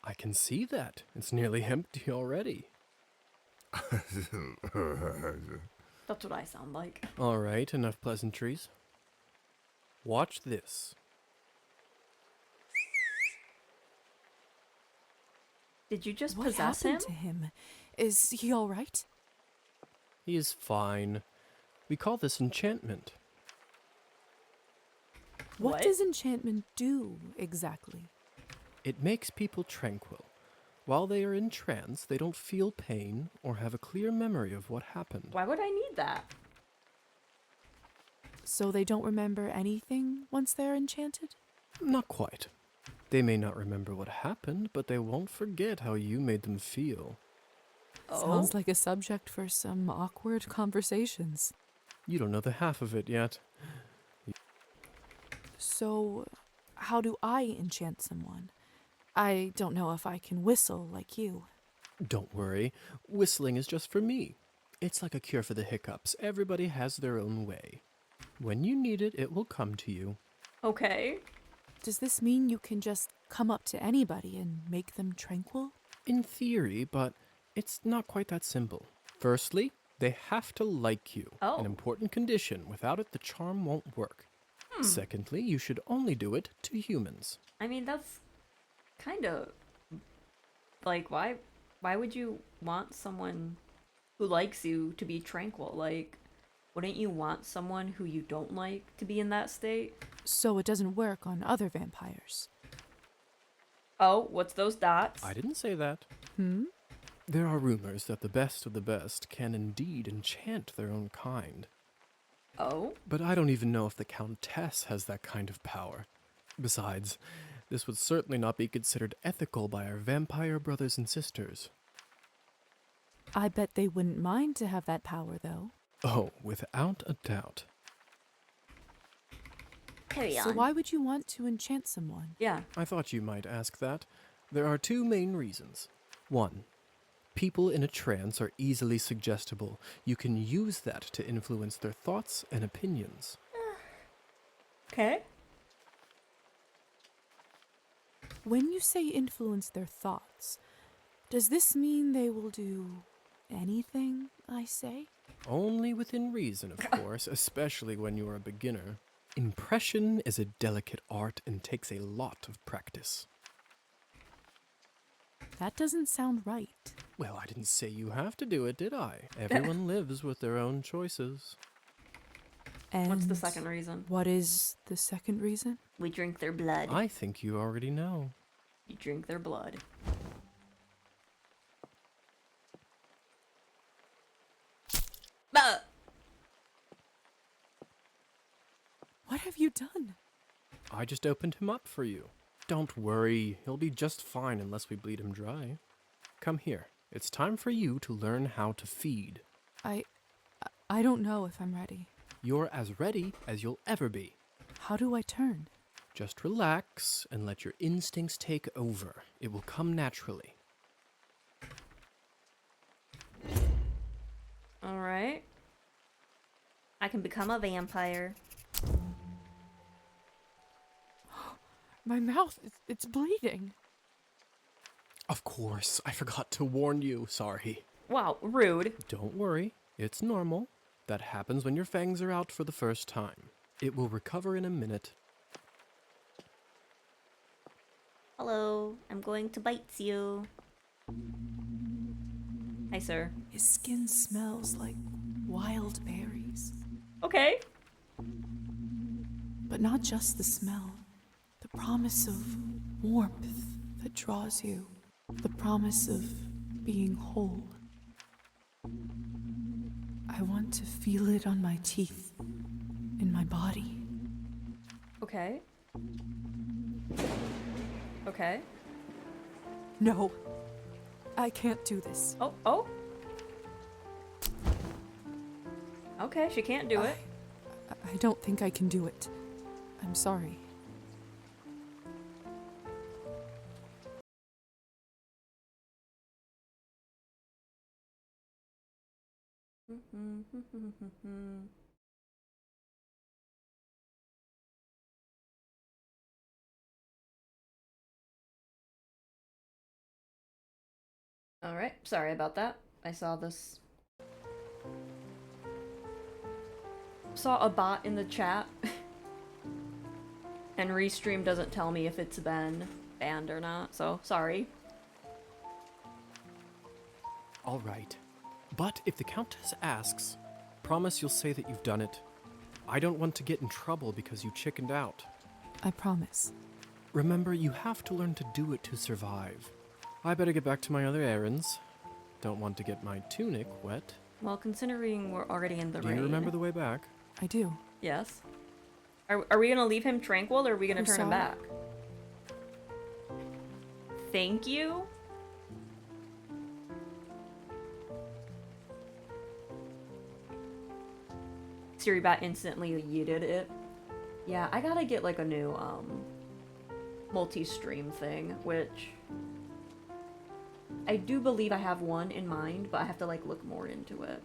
I can see that. It's nearly empty already. That's what I sound like. All right, enough pleasantries. Watch this. Did you just What possess him? happened to him? Is he all right? He is fine. We call this enchantment. What does enchantment do, exactly? It makes people tranquil. While they are in trance, they don't feel pain or have a clear memory of what happened. Why would I need that? So they don't remember anything once they're enchanted? Not quite. They may not remember what happened, but they won't forget how you made them feel. Sounds like a subject for some awkward conversations. You don't know the half of it yet. So, how do I enchant someone? I don't know if I can whistle like you. Don't worry. Whistling is just for me. It's like a cure for the hiccups. Everybody has their own way. When you need it, it will come to you. Okay. Does this mean you can just come up to anybody and make them tranquil? In theory, but it's not quite that simple. Firstly, they have to like you. Oh. An important condition. Without it, the charm won't work. Secondly, you should only do it to humans. I mean, that's kind of like, why would you want someone who likes you to be tranquil? Like, wouldn't you want someone who you don't like to be in that state? So it doesn't work on other vampires. Oh, what's those dots? I didn't say that. There are rumors that the best of the best can indeed enchant their own kind. Oh? But I don't even know if the Countess has that kind of power. Besides, this would certainly not be considered ethical by our vampire brothers and sisters. I bet they wouldn't mind to have that power, though. Oh, without a doubt. Carry on. So why would you want to enchant someone? Yeah. I thought you might ask that. There are 2 main reasons. 1. People in a trance are easily suggestible. You can use that to influence their thoughts and opinions. Okay. When you say influence their thoughts, does this mean they will do anything I say? Only within reason, of course, especially when you are a beginner. Impression is a delicate art and takes a lot of practice. That doesn't sound right. Well, I didn't say you have to do it, did I? Everyone lives with their own choices. And What's the second reason? What is the second reason? We drink their blood. I think you already know. You drink their blood. What have you done? I just opened him up for you. Don't worry, he'll be just fine unless we bleed him dry. Come here. It's time for you to learn how to feed. I don't know if I'm ready. You're as ready as you'll ever be. How do I turn? Just relax and let your instincts take over. It will come naturally. Alright. I can become a vampire. My mouth, it's bleeding. Of course, I forgot to warn you. Sorry. Wow, rude. Don't worry, it's normal. That happens when your fangs are out for the first time. It will recover in a minute. Hello, I'm going to bite you. Hi, sir. His skin smells like wild berries. Okay. But not just the smell. The promise of warmth that draws you. The promise of being whole. I want to feel it on my teeth, in my body. Okay. Okay. No, I can't do this. Oh. Okay, she can't do it. I don't think I can do it. I'm sorry. Alright, sorry about that. I saw this. Saw a bot in the chat. And Restream doesn't tell me if it's been banned or not, so sorry. All right. But if the Countess asks, promise you'll say that you've done it. I don't want to get in trouble because you chickened out. I promise. Remember, you have to learn to do it to survive. I better get back to my other errands. Don't want to get my tunic wet. Well, considering we're already in the Do rain. you remember the way back? I do. Yes. Are we gonna leave him tranquil or are we gonna I'm turn him sorry. back? Thank you? SiriBot instantly yeeted it. Yeah, I gotta get like a new multi-stream thing, which I do believe I have one in mind, but I have to like look more into it.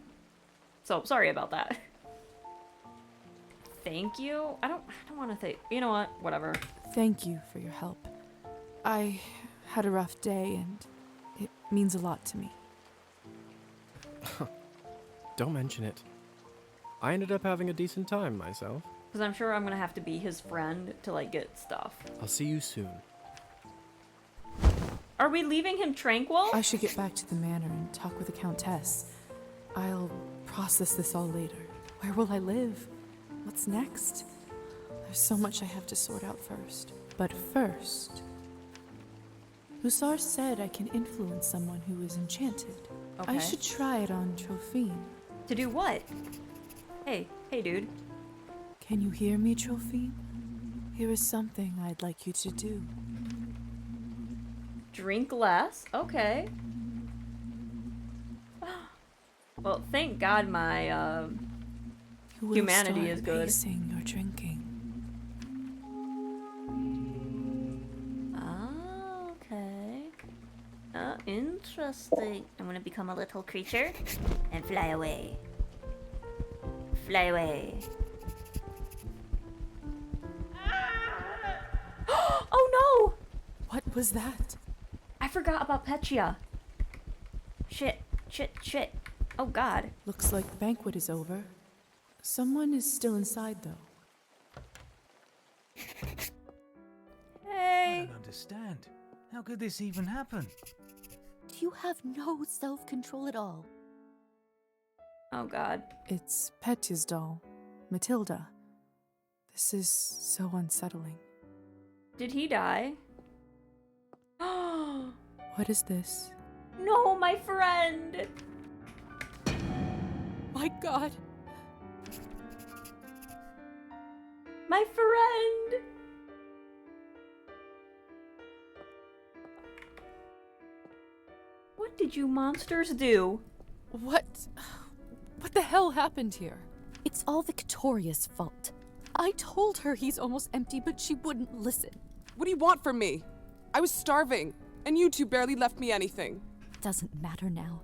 So sorry about that. Thank you. I don't want to think. You know what? Whatever. Thank you for your help. I had a rough day and it means a lot to me. Don't mention it. I ended up having a decent time myself. Because I'm sure I'm gonna have to be his friend to like get stuff. I'll see you soon. Are we leaving him tranquil? I should get back to the manor and talk with the Countess. I'll process this all later. Where will I live? What's next? There's so much I have to sort out first. But first, Hussar said I can influence someone who is enchanted. I Okay. should try it on Trophine. To do what? Hey, dude. Can you hear me, Trophine? Here is something I'd like you to do. Drink less. Okay. Well, thank God my You will humanity start is good. pacing your drinking. Oh, okay. Interesting. I'm gonna become a little creature and fly away. Fly away. Oh no! What was that? I forgot about Petria. Shit. Oh God. Looks like the banquet is over. Someone is still inside, though. I Hey. don't understand. How could this even happen? You have no self-control at all. Oh god. It's Petya's doll, Matilda. This is so unsettling. Did he die? What is this? No, my friend! My god! My friend! What did you monsters do? What the hell happened here? It's all Victoria's fault. I told her he's almost empty, but she wouldn't listen. What do you want from me? I was starving, and you two barely left me anything. Doesn't matter now.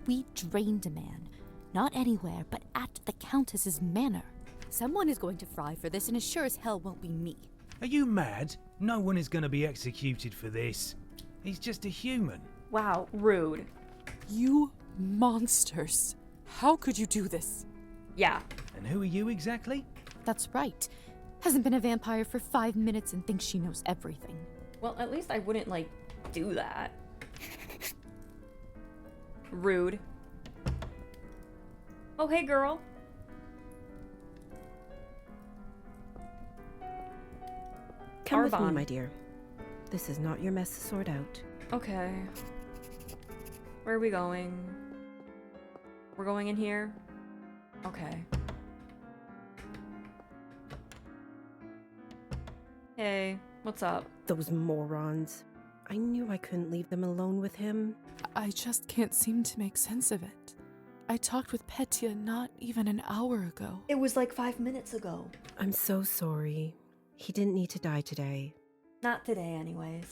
We drained a man. Not anywhere, but at the Countess's manor. Someone is going to fry for this, and it sure as hell won't be me. Are you mad? No one is going to be executed for this. He's just a human. Wow, rude. You monsters. How could you do this? Yeah. And who are you exactly? That's right. Hasn't been a vampire for 5 minutes and thinks she knows everything. Well, at least I wouldn't, like, do that. Rude. Oh, hey, girl. Come with me, Arbon. my dear. This is not your mess to sort out. Okay. Where are we going? We're going in here? Okay. Hey, what's up? Those morons. I knew I couldn't leave them alone with him. I just can't seem to make sense of it. I talked with Petya not even an hour ago. It was like 5 minutes ago. I'm so sorry. He didn't need to die today. Not today, anyways.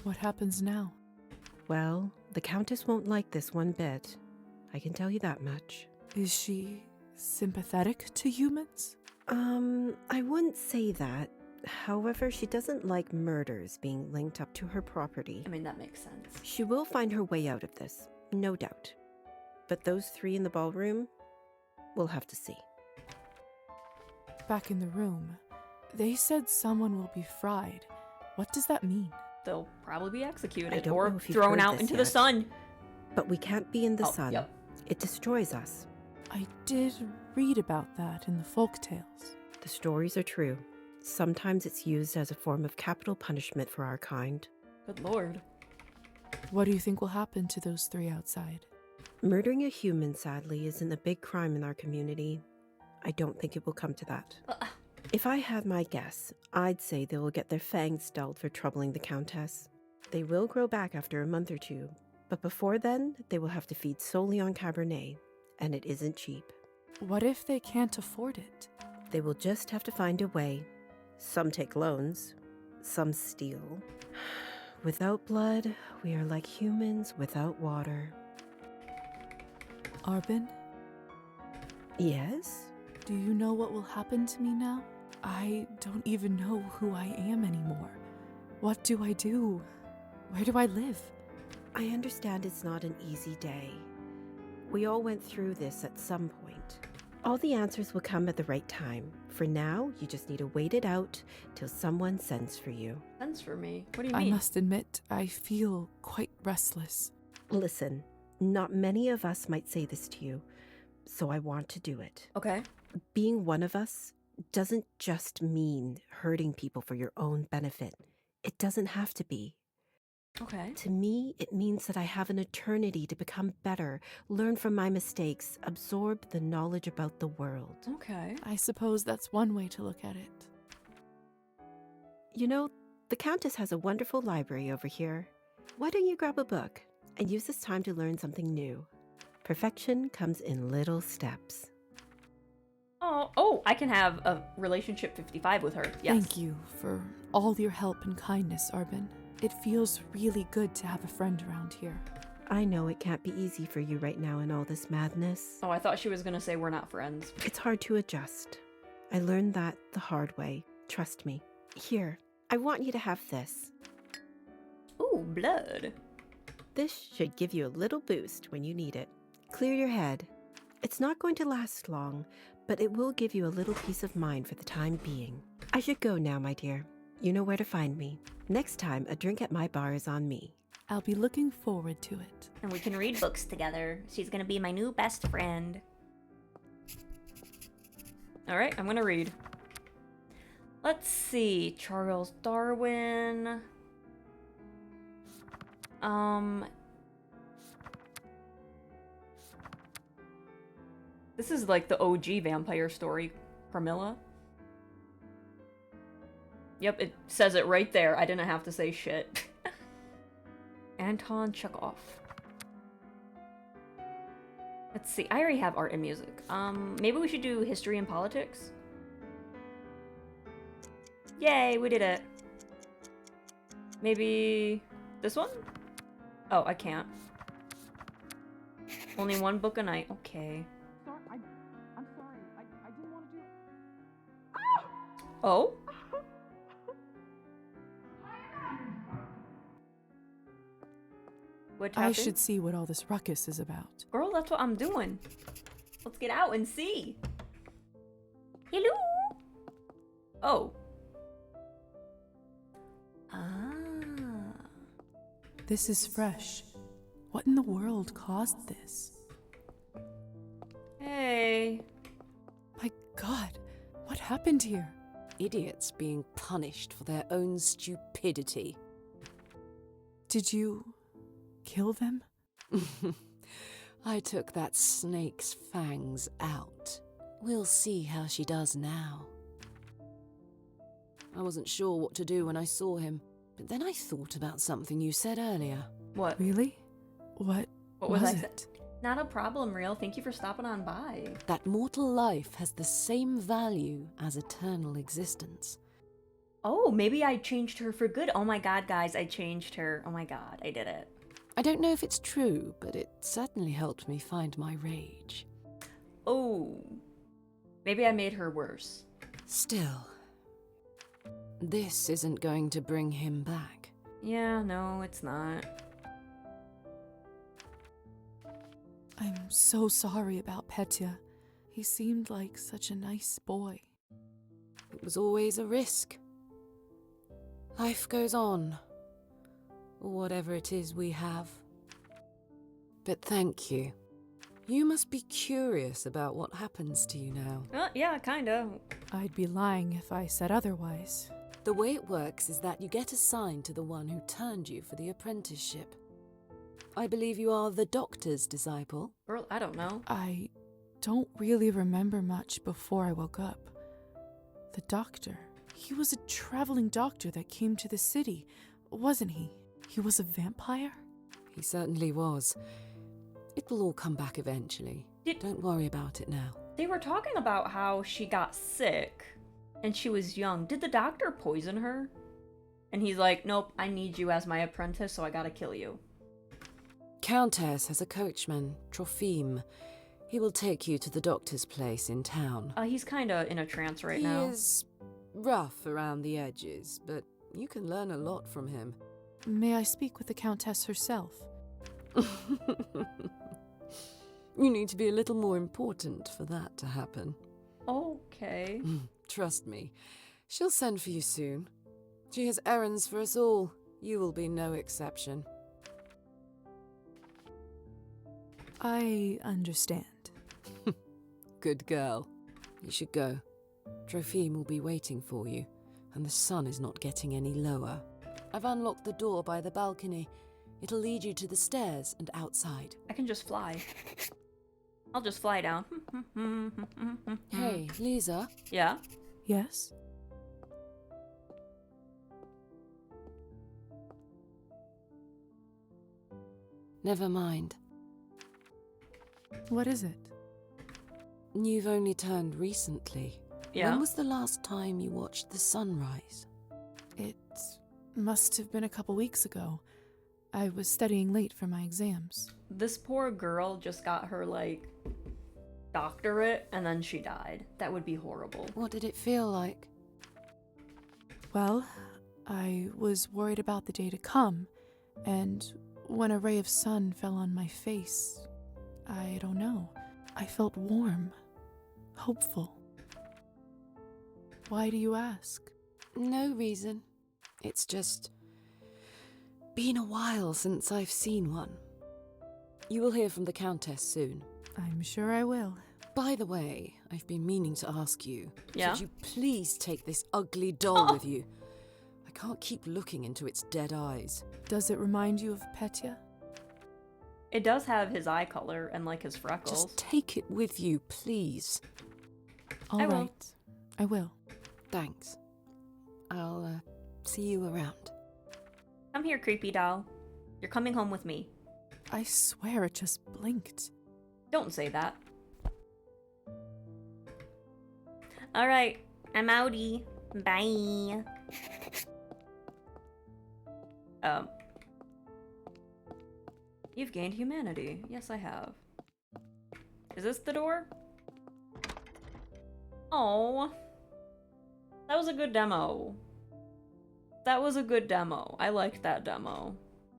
What happens now? Well, the Countess won't like this one bit. I can tell you that much. Is she sympathetic to humans? I wouldn't say that. However, she doesn't like murders being linked up to her property. I mean, that makes sense. She will find her way out of this, no doubt. But those three in the ballroom, we'll have to see. Back in the room, they said someone will be fried. What does that mean? They'll probably be executed I don't or know if you've thrown heard out this into yet. the sun. But we can't be in the Oh, sun. yep. It destroys us. I did read about that in the folk tales. The stories are true. Sometimes it's used as a form of capital punishment for our kind. Good lord. What do you think will happen to those three outside? Murdering a human, sadly, isn't a big crime in our community. I don't think it will come to that. If I had my guess, I'd say they will get their fangs dulled for troubling the Countess. They will grow back after a month or two, but before then, they will have to feed solely on Cabernet, and it isn't cheap. What if they can't afford it? They will just have to find a way. Some take loans, some steal. Without blood, we are like humans without water. Arbin, Yes? do you know what will happen to me now? I don't even know who I am anymore. What do I do? Where do I live? I understand it's not an easy day. We all went through this at some point. All the answers will come at the right time. For now, you just need to wait it out till someone sends for you. Sends for me? What do you I mean? must admit, I feel quite restless. Listen, not many of us might say this to you, so I want to do it. Okay. Being one of us doesn't just mean hurting people for your own benefit. It doesn't have to be. Okay. To me, it means that I have an eternity to become better, learn from my mistakes, absorb the knowledge about the world. Okay. I suppose that's one way to look at it. You know, the Countess has a wonderful library over here. Why don't you grab a book and use this time to learn something new? Perfection comes in little steps. Oh, I can have a relationship 55 with her. Yes. Thank you for all your help and kindness, Arbin. It feels really good to have a friend around here. I know it can't be easy for you right now in all this madness. Oh, I thought she was gonna say we're not friends. It's hard to adjust. I learned that the hard way. Trust me. Here, I want you to have this. Ooh, blood. This should give you a little boost when you need it. Clear your head. It's not going to last long, but it will give you a little peace of mind for the time being. I should go now, my dear. You know where to find me. Next time, a drink at my bar is on me. I'll be looking forward to it. And we can read books together. She's gonna be my new best friend. Alright, I'm gonna read. Let's see. Charles Darwin. This is like the OG vampire story. Carmilla. Yep, it says it right there. I didn't have to say shit. Anton Chekhov. Let's see. I already have art and music. Maybe we should do history and politics. Yay, we did it. Maybe this one? Oh, I can't. Only one book a night. Okay. I'm sorry. I didn't want to do... Oh? What I happened? should see what all this ruckus is about. Girl, that's what I'm doing. Let's get out and see. Hello? Oh. Ah. This is fresh. What in the world caused this? Hey. My God, what happened here? Idiots being punished for their own stupidity. Did you kill them? I took that snake's fangs out. We'll see how she does now. I wasn't sure what to do when I saw him, but then I thought about something you said earlier. What? Really? What was I it? Not a problem, Real. Thank you for stopping on by. That mortal life has the same value as eternal existence. Oh, maybe I changed her for good. Oh my God, guys, I changed her. Oh my God, I did it. I don't know if it's true, but it certainly helped me find my rage. Oh. Maybe I made her worse. Still, this isn't going to bring him back. Yeah, no, it's not. I'm so sorry about Petya. He seemed like such a nice boy. It was always a risk. Life goes on. Or whatever it is we have. But thank you. You must be curious about what happens to you now. Yeah, kinda. I'd be lying if I said otherwise. The way it works is that you get assigned to the one who turned you for the apprenticeship. I believe you are the doctor's disciple. Girl, I don't know. I don't really remember much before I woke up. The doctor. He was a traveling doctor that came to the city, wasn't he? He was a vampire? He certainly was. It will all come back eventually. Don't worry about it now. They were talking about how she got sick and she was young. Did the doctor poison her? And he's like, nope, I need you as my apprentice, so I gotta kill you. Countess has a coachman, Trofim. He will take you to the doctor's place in town. He's kinda in a trance right now. He is rough around the edges, but you can learn a lot from him. May I speak with the Countess herself? You need to be a little more important for that to happen. Okay. Trust me, she'll send for you soon. She has errands for us all. You will be no exception. I understand. Good girl. You should go. Trofim will be waiting for you, and the sun is not getting any lower. I've unlocked the door by the balcony. It'll lead you to the stairs and outside. I can just fly. I'll just fly down. Hey, Lisa? Yeah? Yes? Never mind. What is it? You've only turned recently. Yeah? When was the last time you watched the sunrise? It must have been a couple weeks ago. I was studying late for my exams. This poor girl just got her, like, doctorate and then she died. That would be horrible. What did it feel like? Well, I was worried about the day to come, and when a ray of sun fell on my face, I don't know, I felt warm, hopeful. Why do you ask? No reason. It's just been a while since I've seen one. You will hear from the Countess soon. I'm sure I will. By the way, I've been meaning to ask you. Yeah? Could you please take this ugly doll with you? I can't keep looking into its dead eyes. Does it remind you of Petya? It does have his eye color and like his freckles. Just take it with you, please. All right. I will. Thanks. I'll see you around. Come here, creepy doll. You're coming home with me. I swear it just blinked. Don't say that. Alright, I'm outie. Bye. You've gained humanity. Yes, I have. Is this the door? Oh, that was a good demo. That was a good demo. I liked that demo.